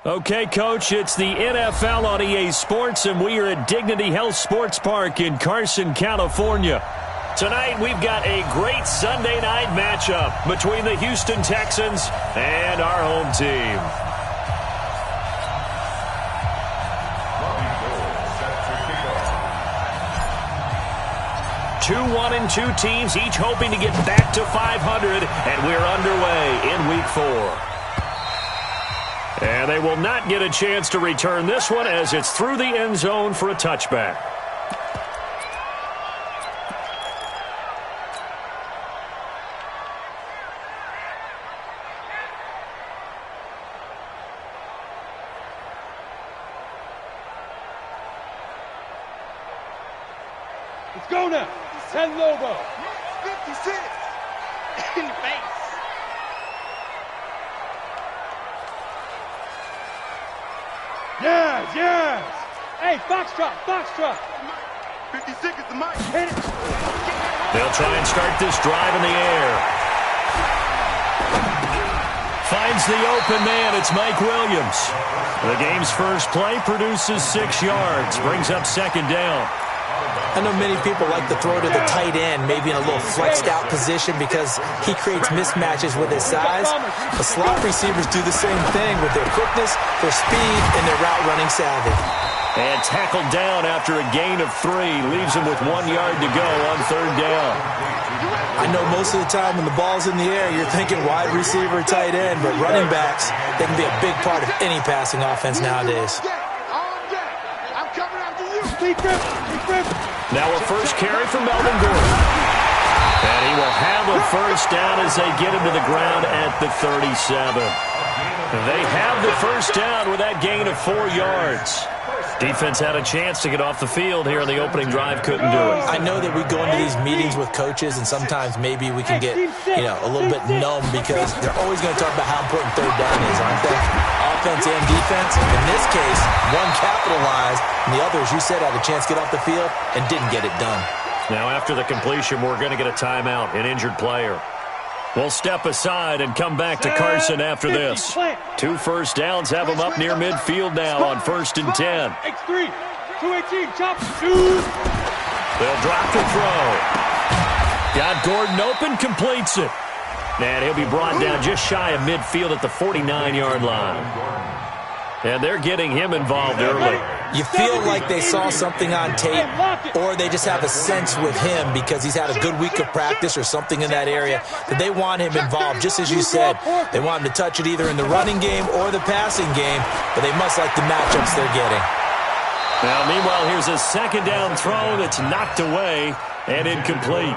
Okay, Coach, it's the NFL on EA Sports, and we are at Dignity Health Sports Park in Carson, California. Tonight, we've got a great Sunday night matchup between the Houston Texans and our home team. 2-1-2 teams, each hoping to get back to 500, and we're underway in Week 4. And they will not get a chance to return this one as it's through the end zone for a touchback. Let's go now. 10 Lobo. 56. In the face. Yes. Hey, Foxtrot. 56 is the mic. Hit it. They'll try and start this drive in the air. Finds the open man. It's Mike Williams. The game's first play produces 6 yards. Brings up second down. I know many people like to throw to the tight end, maybe in a little flexed out position because he creates mismatches with his size. The slot receivers do the same thing with their quickness, their speed, and their route running savvy. And tackled down after a gain of 3. Leaves him with 1 yard to go on third down. I know most of the time when the ball's in the air, you're thinking wide receiver, tight end, but running backs, they can be a big part of any passing offense nowadays. Now a first carry for Melvin Gordon. And he will have a first down as they get him to the ground at the 37. They have the first down with that gain of 4 yards. Defense had a chance to get off the field here in the opening drive, couldn't do it. I know that we go into these meetings with coaches, and sometimes maybe we can get, a little bit numb because they're always going to talk about how important third down is, aren't they? Offense and defense. In this case, one capitalized, and the other, as you said, had a chance to get off the field and didn't get it done. Now, after the completion, we're going to get a timeout, an injured player. We'll step aside and come back to Carson after this. 2 first downs have him up near midfield now on 1st and 10. X3, 218, chop, shoot. They'll drop the throw. Got Gordon open, completes it. And he'll be brought down just shy of midfield at the 49-yard line. And they're getting him involved early. You feel like they saw something on tape, or they just have a sense with him because he's had a good week of practice or something in that area that they want him involved. Just as you said, they want him to touch it either in the running game or the passing game, but they must like the matchups they're getting. Now, meanwhile, here's a second down throw that's knocked away and incomplete.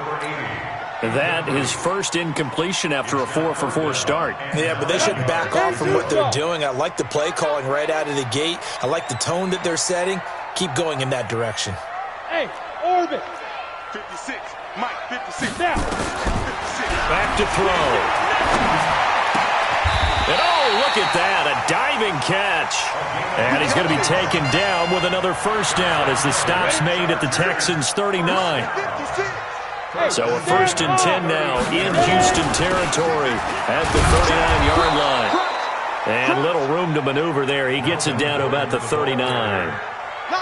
That his first incompletion after a 4-for-4 start. Yeah, but they shouldn't back off from what they're doing. I like the play calling right out of the gate. I like the tone that they're setting. Keep going in that direction. Hey, orbit. 56, Mike, 56. Now. 56. Back to throw. And oh, look at that, a diving catch. And he's going to be taken down with another first down as the stop's made at the Texans' 39. So a 1st and 10 now in Houston territory at the 39-yard line. And little room to maneuver there. He gets it down to about the 39.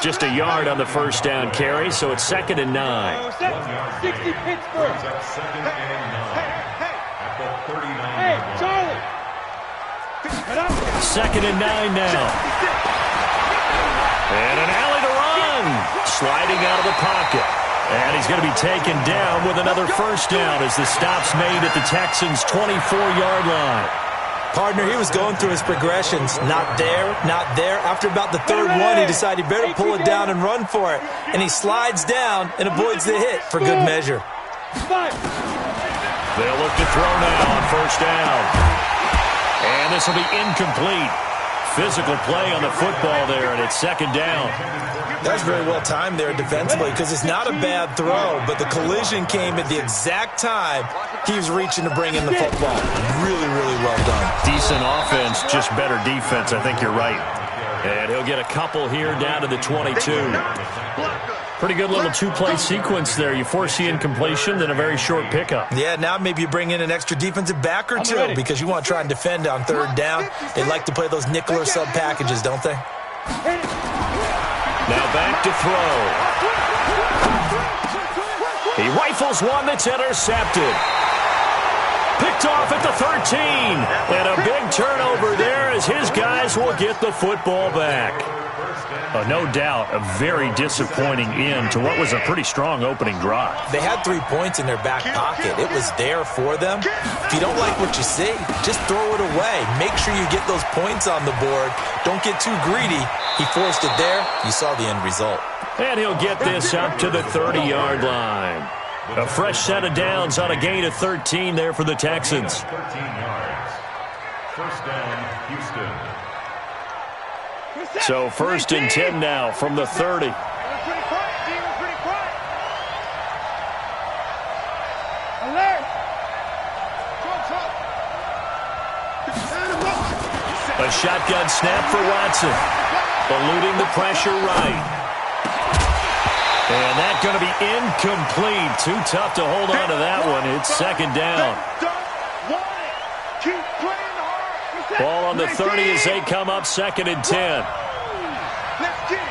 Just a yard on the first down carry, so it's 2nd and 9. 60 Pittsburgh. Hey, Charlie. 2nd and 9 now. And an alley to run. Sliding out of the pocket. And he's going to be taken down with another first down as the stop's made at the Texans' 24-yard line. Partner, he was going through his progressions. Not there, not there. After about the 3rd one, he decided he better pull it down and run for it. And he slides down and avoids the hit for good measure. They'll look to throw now on first down. And this will be incomplete. Physical play on the football there, and it's 2nd down. That's very well timed there defensively because it's not a bad throw, but the collision came at the exact time he was reaching to bring in the football. Really, really well done. Decent offense, just better defense. I think you're right. And he'll get a couple here down to the 22. Pretty good little two-play sequence there. You force the incompletion, then a very short pickup. Yeah, now maybe you bring in an extra defensive back or two because you want to try and defend on third down. They like to play those nickel or sub packages, don't they? Now back to throw. He rifles one that's intercepted. Picked off at the 13. And a big turnover there as his guys will get the football back. No doubt a very disappointing end to what was a pretty strong opening drive. They had 3 points in their back pocket. It was there for them. If you don't like what you see, just throw it away. Make sure you get those points on the board. Don't get too greedy. He forced it there. You saw the end result. And he'll get this up to the 30-yard line. A fresh set of downs on a gain of 13 there for the Texans. 13 yards. First down, Houston. So first and 10 now from the 30. A shotgun snap for Watson. Eluding the pressure right. And that's going to be incomplete. Too tough to hold on to that one. It's second down. Ball on the 30 as they come up second and 10. Let's get it.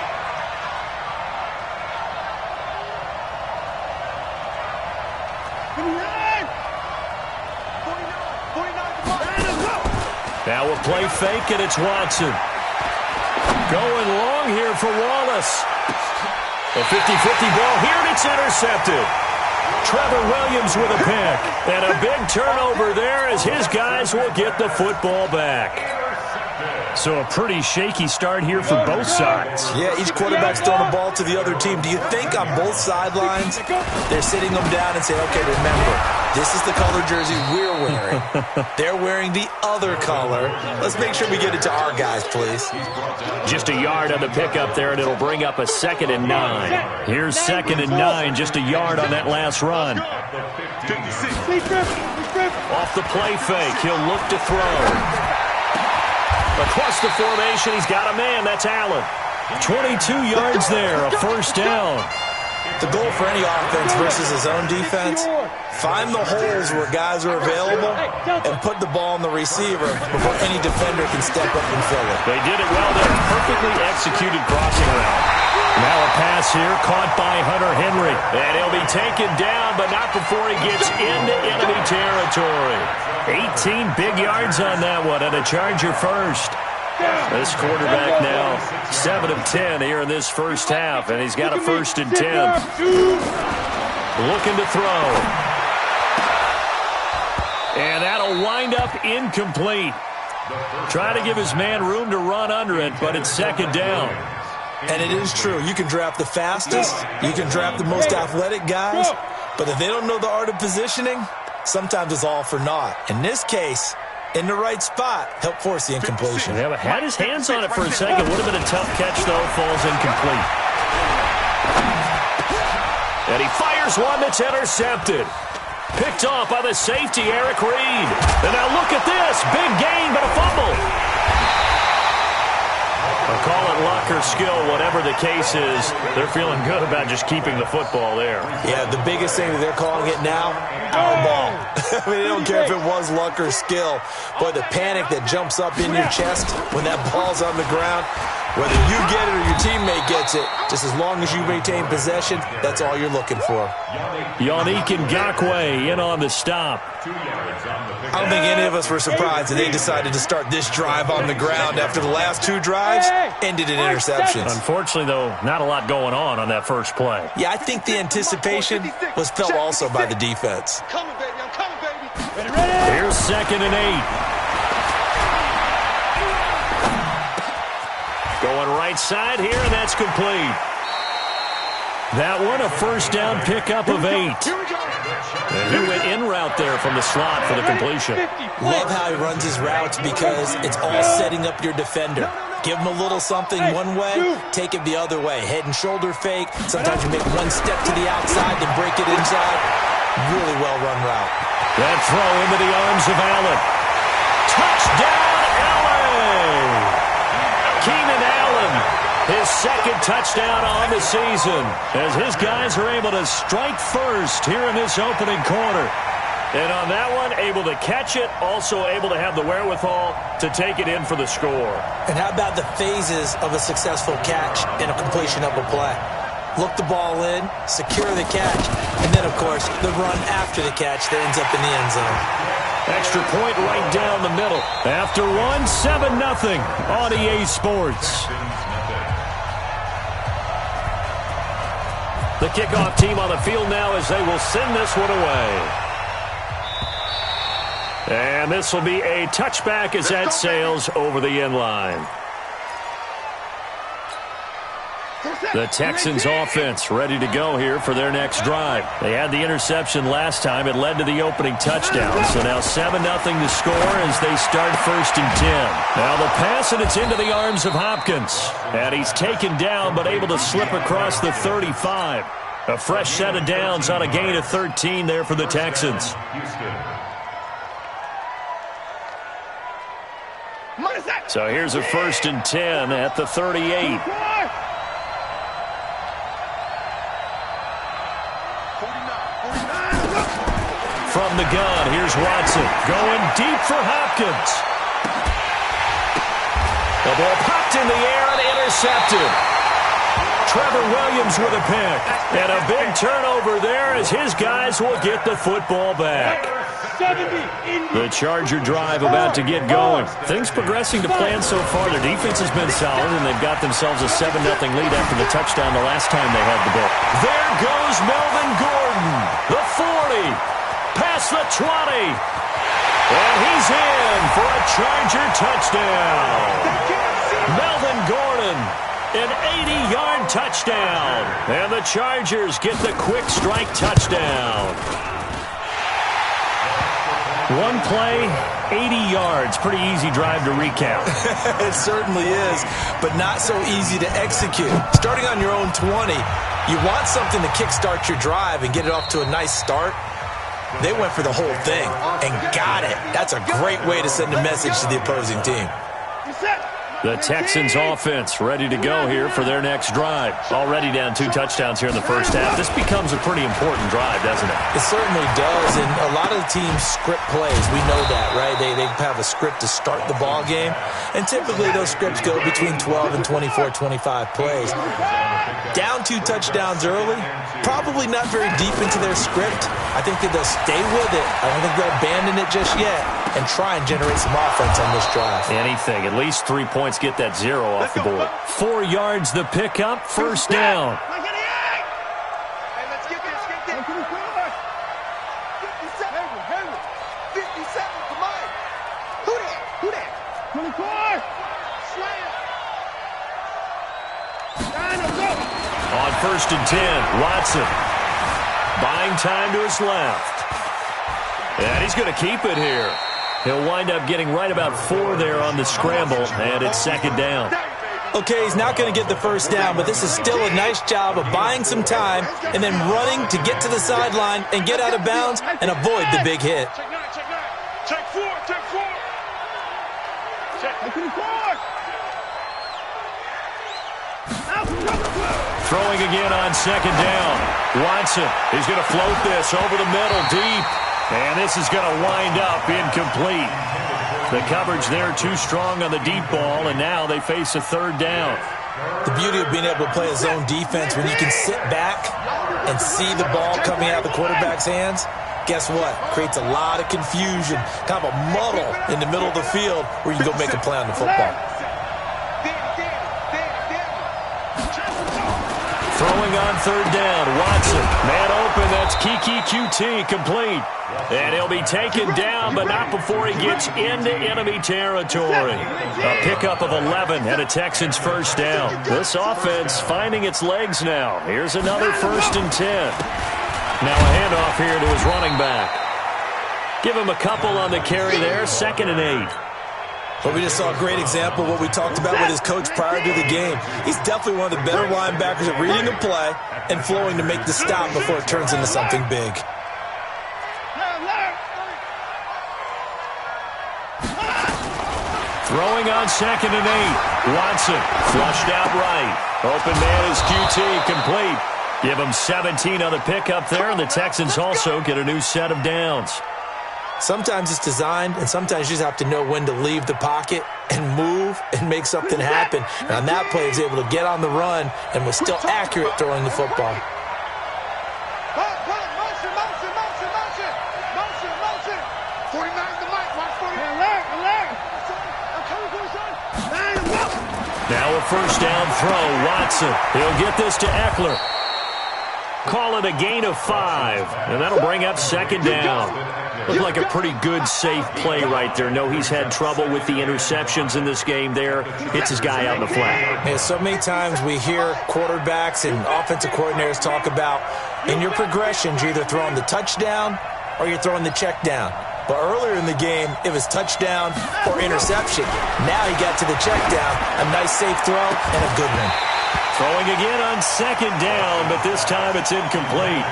Now a play fake, and it's Watson. Going long here for Wallace. A 50-50 ball here, and it's intercepted. Trevor Williams with a pick. And a big turnover there as his guys will get the football back. So a pretty shaky start here for both sides. Yeah, each quarterback's throwing the ball to the other team. Do you think on both sidelines they're sitting them down and saying, okay, remember, this is the color jersey we're wearing. They're wearing the other color. Let's make sure we get it to our guys, please. Just a yard on the pickup there, and it'll bring up a second and 9. Here's second and 9, just a yard on that last run. Off the play fake, he'll look to throw. Across the formation, he's got a man. That's Allen. 22 yards there, a first down. The goal for any offense versus his own defense, find the holes where guys are available and put the ball on the receiver before any defender can step up and fill it. They did it well there. Perfectly executed crossing route. Now a pass here caught by Hunter Henry. And he'll be taken down, but not before he gets into enemy territory. 18 big yards on that one, and a Charger first. This quarterback now 7 of 10 here in this first half, and he's got a first and 10. Looking to throw. And that'll wind up incomplete. Trying to give his man room to run under it, but it's second down. And it is true. You can draft the fastest. You can draft the most athletic guys. But if they don't know the art of positioning, sometimes it's all for naught. In this case, in the right spot, help force the incompletion. Yeah, but had his hands on it for a second. Would have been a tough catch, though. Falls incomplete. And he fires one that's intercepted. Picked off by the safety, Eric Reed. And now look at this. Big gain, but a fumble. I'll call it luck or skill, whatever the case is. They're feeling good about just keeping the football there. Yeah, the biggest thing that they're calling it now, our ball. I mean, they don't care if it was luck or skill. Boy, the panic that jumps up in your chest when that ball's on the ground, whether you get it or your teammate gets it, just as long as you maintain possession, that's all you're looking for. Yannick Ngakoue in on the stop. I don't think any of us were surprised that they decided to start this drive on the ground after the last 2 drives ended in interceptions. Unfortunately, though, not a lot going on that first play. Yeah, I think the anticipation was felt also by the defense. I'm coming, baby. Here's second and 8. Going right side here, and that's complete. That one, a first down pickup of 8. And he went in route there from the slot for the completion. Love how he runs his routes because it's all setting up your defender. Give him a little something one way, take it the other way. Head and shoulder fake. Sometimes you make one step to the outside, then break it inside. Really well-run route. That throw into the arms of Allen. Touchdown, Allen! Keenan Allen, his second touchdown on the season as his guys are able to strike first here in this opening quarter. And on that one, able to catch it, also able to have the wherewithal to take it in for the score. And how about the phases of a successful catch and a completion of a play? Look the ball in, secure the catch, and then, of course, the run after the catch that ends up in the end zone. Extra point right down the middle. After one, 7-0 on EA Sports. The kickoff team on the field now as they will send this one away. And this will be a touchback as that sails over the end line. The Texans offense ready to go here for their next drive. They had the interception last time. It led to the opening touchdown. So now 7-0 to score as they start 1st and 10. Now the pass, and it's into the arms of Hopkins. And he's taken down but able to slip across the 35. A fresh set of downs on a gain of 13 there for the Texans. So here's a 1st and 10 at the 38. From the gun, here's Watson going deep for Hopkins. The ball popped in the air and intercepted. Trevor Williams with a pick. And a big turnover there as his guys will get the football back. The Charger drive about to get going. Things progressing to plan so far. Their defense has been solid, and they've got themselves a 7-0 lead after the touchdown the last time they had the ball. There goes Melvin Gordon. The 40. Past the 20. And he's in for a Charger touchdown. Melvin Gordon, an 80-yard touchdown. And the Chargers get the quick strike touchdown. One play, 80 yards. Pretty easy drive to recap. It certainly is, but not so easy to execute. Starting on your own 20, you want something to kickstart your drive and get it off to a nice start. They went for the whole thing and got it. That's a great way to send a message to the opposing team. The Texans offense ready to go here for their next drive. Already down 2 touchdowns here in the first half. This becomes a pretty important drive, doesn't it? It certainly does, and a lot of the teams script plays. We know that, right? They have a script to start the ball game, and typically those scripts go between 12 and 24, 25 plays. Down 2 touchdowns early, probably not very deep into their script. I think that they'll stay with it. I don't think they'll abandon it just yet and try and generate some offense on this drive. Anything. At least 3 points, get that 0 off the board. 4 yards the pickup, 1st down. On 1st and 10, Watson buying time to his left. And he's going to keep it here. He'll wind up getting right about 4 there on the scramble, and it's 2nd down. Okay, he's not going to get the 1st down, but this is still a nice job of buying some time and then running to get to the sideline and get out of bounds and avoid the big hit. Check 4. Throwing again on 2nd down. Watson, he's going to float this over the middle deep. And this is going to wind up incomplete. The coverage there too strong on the deep ball, and now they face a 3rd down. The beauty of being able to play a zone defense when you can sit back and see the ball coming out of the quarterback's hands, guess what? Creates a lot of confusion, kind of a muddle in the middle of the field where you can go make a play on the football. Throwing on 3rd down, Watson. Man open, that's Kiki QT, complete. And he'll be taken down, but not before he gets into enemy territory. A pickup of 11 and a Texans 1st down. This offense finding its legs now. Here's another 1st and 10. Now a handoff here to his running back. Give him a couple on the carry there, 2nd and 8. But we just saw a great example of what we talked about with his coach prior to the game. He's definitely one of the better linebackers at reading a play and flowing to make the stop before it turns into something big. Throwing on 2nd and 8. Watson flushed out right. Open man is QT, complete. Give him 17 on the pickup there, and the Texans also get a new set of downs. Sometimes it's designed, and sometimes you just have to know when to leave the pocket and move and make something happen. And on that play, he was able to get on the run and was still accurate throwing the football. Now a first down throw. Watson. He'll get this to Eckler. Call it a gain of 5, and that'll bring up 2nd down. Looked like a pretty good, safe play right there. No, he's had trouble with the interceptions in this game there. Hits his guy out in the flat. Yeah, so many times we hear quarterbacks and offensive coordinators talk about in your progressions, you're either throwing the touchdown or you're throwing the check down. But earlier in the game, it was touchdown or interception. Now he got to the check down, a nice safe throw, and a good one. Throwing again on 2nd down, but this time it's incomplete.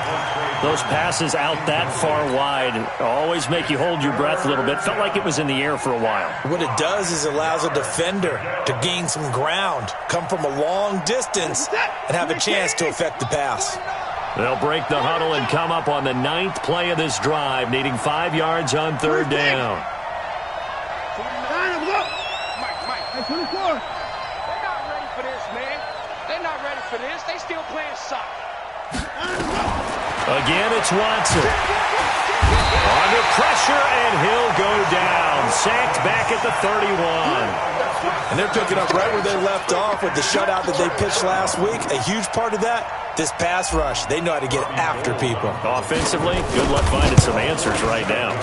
Those passes out that far wide always make you hold your breath a little bit. Felt like it was in the air for a while. What it does is it allows a defender to gain some ground, come from a long distance, and have a chance to affect the pass. They'll break the huddle and come up on the 9th play of this drive, needing 5 yards on 3rd down. They still playing soccer. Again, it's Watson. Under pressure, and he'll go down. Sacked back at the 31. And they're picking up right where they left off with the shutout that they pitched last week. A huge part of that, this pass rush. They know how to get after people. Offensively, good luck finding some answers right now.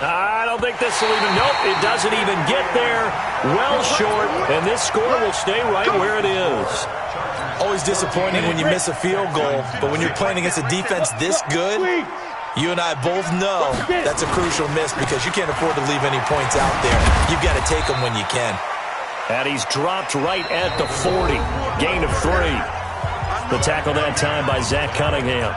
I don't think this will even, nope, it doesn't even get there. Well short, and this score will stay right where it is. Always disappointing when you miss a field goal, but when you're playing against a defense this good, you and I both know that's a crucial miss because you can't afford to leave any points out there. You've got to take them when you can. And he's dropped right at the 40. Gain of 3. The tackle that time by Zach Cunningham.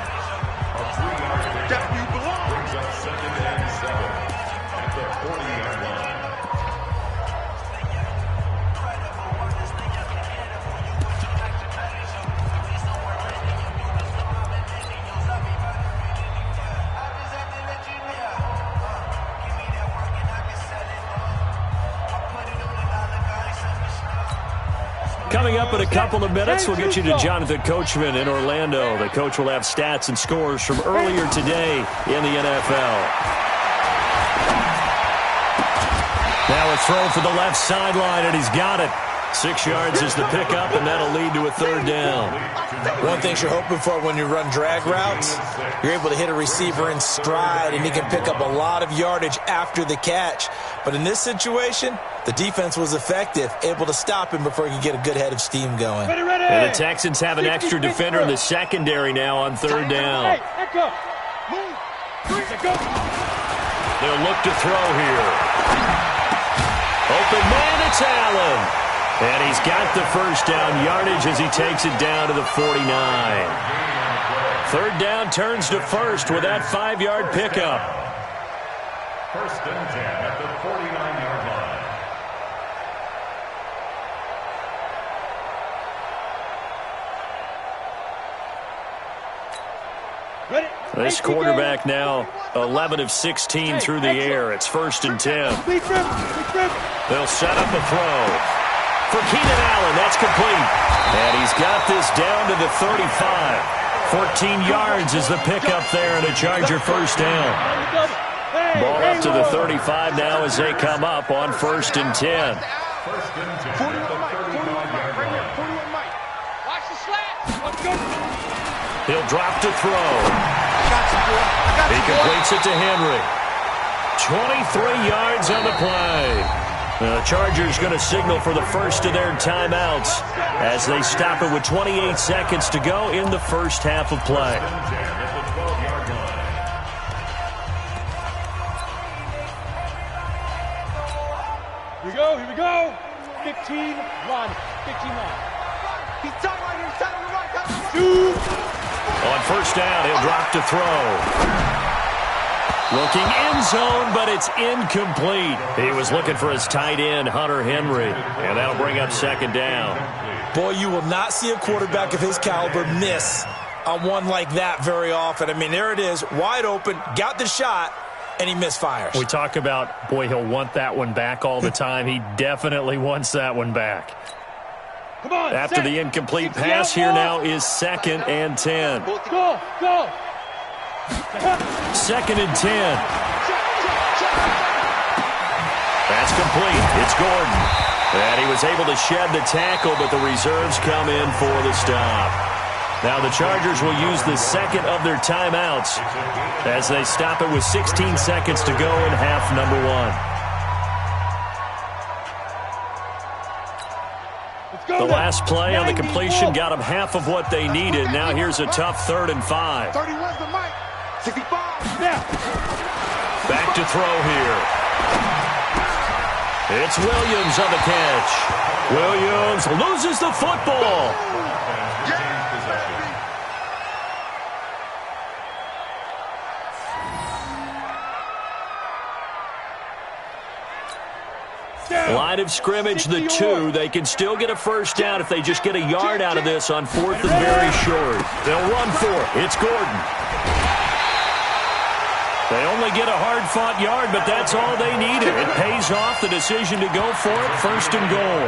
Coming up in a couple of minutes, we'll get you to Jonathan Coachman in Orlando. The coach will have stats and scores from earlier today in the NFL. Now a throw for the left sideline, and he's got it. 6 yards is the pickup, and that'll lead to a 3rd down. One thing you're hoping for when you run drag routes, you're able to hit a receiver in stride, and he can pick up a lot of yardage after the catch. But in this situation, the defense was effective, able to stop him before he could get a good head of steam going. And the Texans have an extra defender in the secondary now on 3rd down. They'll look to throw here. Open man, it's Allen. And he's got the first down yardage as he takes it down to the 49. 3rd down turns to 1st with that 5-yard pickup. 1st and 10 at the 49-yard line. This quarterback now 11 of 16 through the air. It's 1st and 10. They'll set up a throw. For Keenan Allen, that's complete. And he's got this down to the 35. 14 yards is the pickup there, and a Charger first down. Ball up to the 35 now as they come up on 1st and 10. He'll drop to throw. He completes it to Henry. 23 yards on the play. The Chargers going to signal for the first of their timeouts as they stop it with 28 seconds to go in the first half of play. Here we go. 15 line. 15 line. He's tight right here. He's tight on the right. On 1st down, he'll drop to throw. Looking end zone, but it's incomplete. He was looking for his tight end, Hunter Henry, and that'll bring up second down. Boy, you will not see a quarterback of his caliber miss on one like that very often. I mean, there it is, wide open, got the shot, and he misfires. We talk about, boy, he'll want that one back all the time. He definitely wants that one back. Come on, After the incomplete pass, here now is 2nd and 10. Go, go. 2nd and 10. That's complete. It's Gordon. And he was able to shed the tackle, but the reserves come in for the stop. Now the Chargers will use the second of their timeouts as they stop it with 16 seconds to go in half number 1. The last play on the completion got them half of what they needed. Now here's a tough 3rd and 5. 31's the mic. 65. Back to throw here. It's Williams on the catch. Williams loses the football. Line of scrimmage, the 2. They can still get a first down if they just get a yard out of this on 4th and very short. They'll run for it. It's Gordon. They only get a hard-fought yard, but that's all they needed. It pays off the decision to go for it, 1st and goal.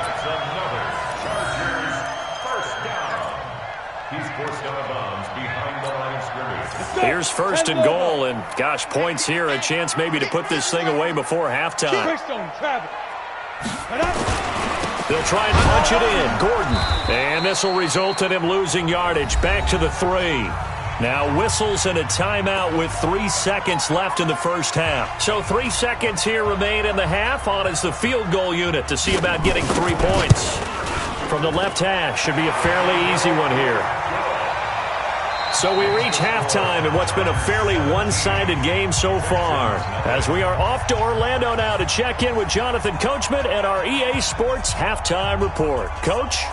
That's another Chargers first down. He's forced out of bounds behind the line of scrimmage. Here's 1st and goal, and gosh, points here, a chance maybe to put this thing away before halftime. They'll try and punch it in. Gordon. And this will result in him losing yardage. Back to the 3. Now whistles and a timeout with 3 seconds left in the first half. So 3 seconds here remain in the half. On is the field goal unit to see about getting 3 points. From the left hash, should be a fairly easy one here. So we reach halftime in what's been a fairly one-sided game so far. As we are off to Orlando now to check in with Jonathan Coachman and our EA Sports Halftime Report. Coach?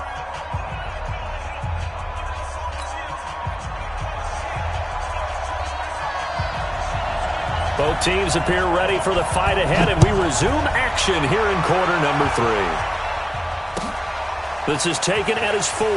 Both teams appear ready for the fight ahead, and we resume action here in quarter number 3. This is taken at his 4.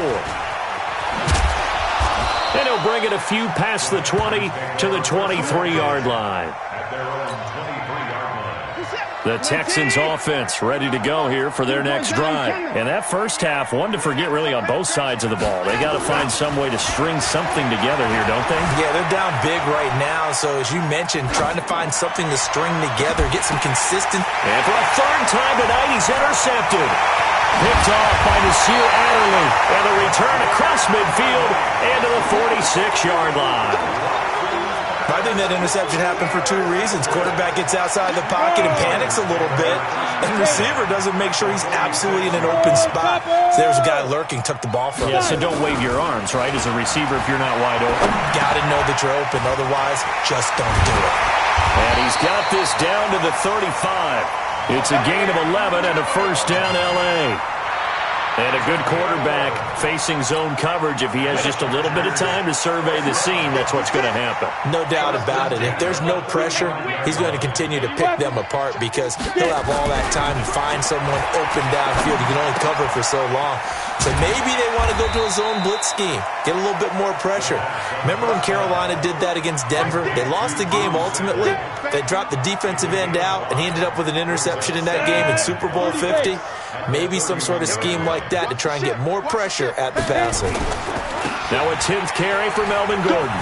And he'll bring it a few past the 20 to the 23-yard line. At their own 23-yard line. The Texans offense ready to go here for their next drive. And that first half, one to forget really on both sides of the ball. They got to find some way to string something together here, don't they? Yeah, they're down big right now. So as you mentioned, trying to find something to string together, get some consistent. And for a 3rd time tonight, he's intercepted. Picked off by Nasir Adderley. And a return across midfield and to the 46-yard line. I think that interception happened for 2 reasons. Quarterback gets outside the pocket and panics a little bit, and receiver doesn't make sure he's absolutely in an open spot. So there's a guy lurking, took the ball from him. Yeah, so don't wave your arms, right, as a receiver if you're not wide open. Got to know that you're open, otherwise just don't do it. And he's got this down to the 35. It's a gain of 11 and a first down L.A. And a good quarterback facing zone coverage. If he has just a little bit of time to survey the scene, that's what's going to happen. No doubt about it. If there's no pressure, he's going to continue to pick them apart because he'll have all that time to find someone open downfield. He can only cover for so long. So maybe they want to go to a zone blitz scheme, get a little bit more pressure. Remember when Carolina did that against Denver? They lost the game ultimately. They dropped the defensive end out, and he ended up with an interception in that game in Super Bowl 50. Maybe some sort of scheme like that to try and get more pressure at the passer. Now a 10th carry for Melvin Gordon.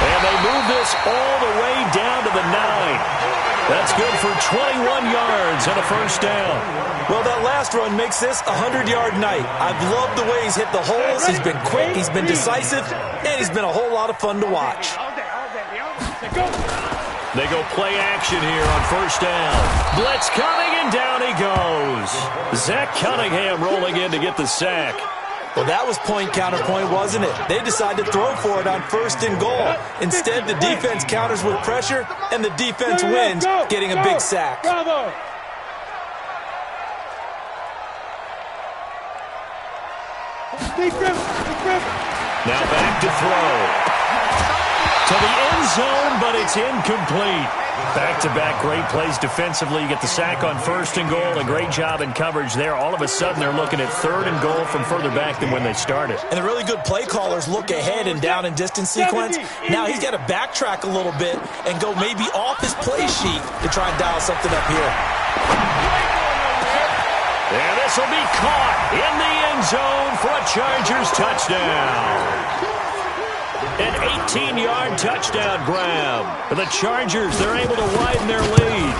And they move this all the way down to the 9. That's good for 21 yards and a first down. Well, that last run makes this a 100-yard night. I've loved the way he's hit the holes. He's been quick, he's been decisive, and he's been a whole lot of fun to watch. They go play action here on first down. Blitz coming, and down he goes. Zach Cunningham rolling in to get the sack. Well, that was point counterpoint, wasn't it? They decided to throw for it on 1st and goal. Instead, the defense counters with pressure, and the defense wins, getting a big sack. Bravo. Now back to throw. to the end zone, but it's incomplete. Back-to-back great plays defensively. You get the sack on 1st and goal. A great job in coverage there. All of a sudden, they're looking at 3rd and goal from further back than when they started. And the really good play callers look ahead and down and distance sequence. Now he's got to backtrack a little bit and go maybe off his play sheet to try and dial something up here. And this will be caught in the end zone for a Chargers touchdown. An 18-yard touchdown grab. The Chargers, they're able to widen their lead.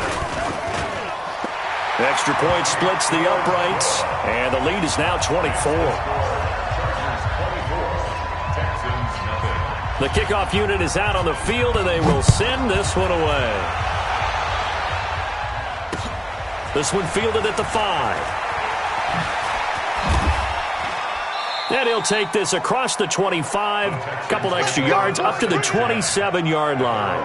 Extra point splits the uprights, and the lead is now 24. The kickoff unit is out on the field, and they will send this one away. This one fielded at the 5. And he'll take this across the 25, a couple extra yards, up to the 27-yard line.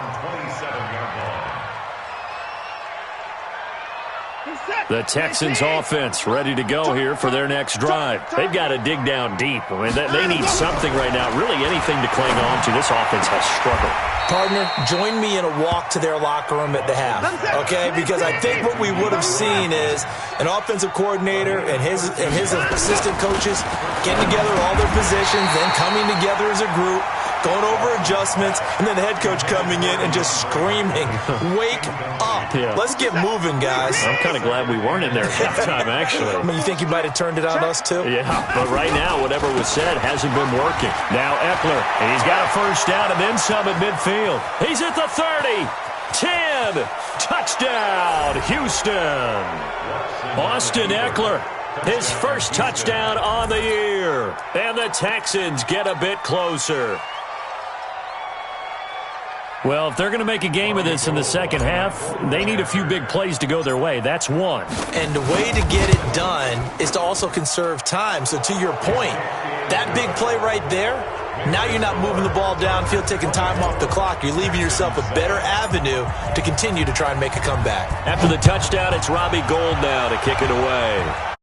The Texans offense ready to go here for their next drive. They've got to dig down deep. I mean, they need something right now, really anything to cling on to. This offense has struggled. Partner, join me in a walk to their locker room at the half, okay? Because I think what we would have seen is an offensive coordinator and his assistant coaches getting together all their positions, then coming together as a group, going over adjustments, and then the head coach coming in and just screaming, "Wake up. Yeah. Let's get moving, guys." I'm kind of glad we weren't in there at halftime, actually. I mean, you think you might have turned it on us, too? Yeah, but right now, whatever was said hasn't been working. Now Eckler, and he's got a 1st down and then some at midfield. He's at the 30, 10, touchdown, Houston. Austin Eckler, his 1st touchdown on the year. And the Texans get a bit closer. Well, if they're going to make a game of this in the second half, they need a few big plays to go their way. That's one. And the way to get it done is to also conserve time. So to your point, that big play right there, now you're not moving the ball downfield, taking time off the clock. You're leaving yourself a better avenue to continue to try and make a comeback. After the touchdown, it's Robbie Gould now to kick it away.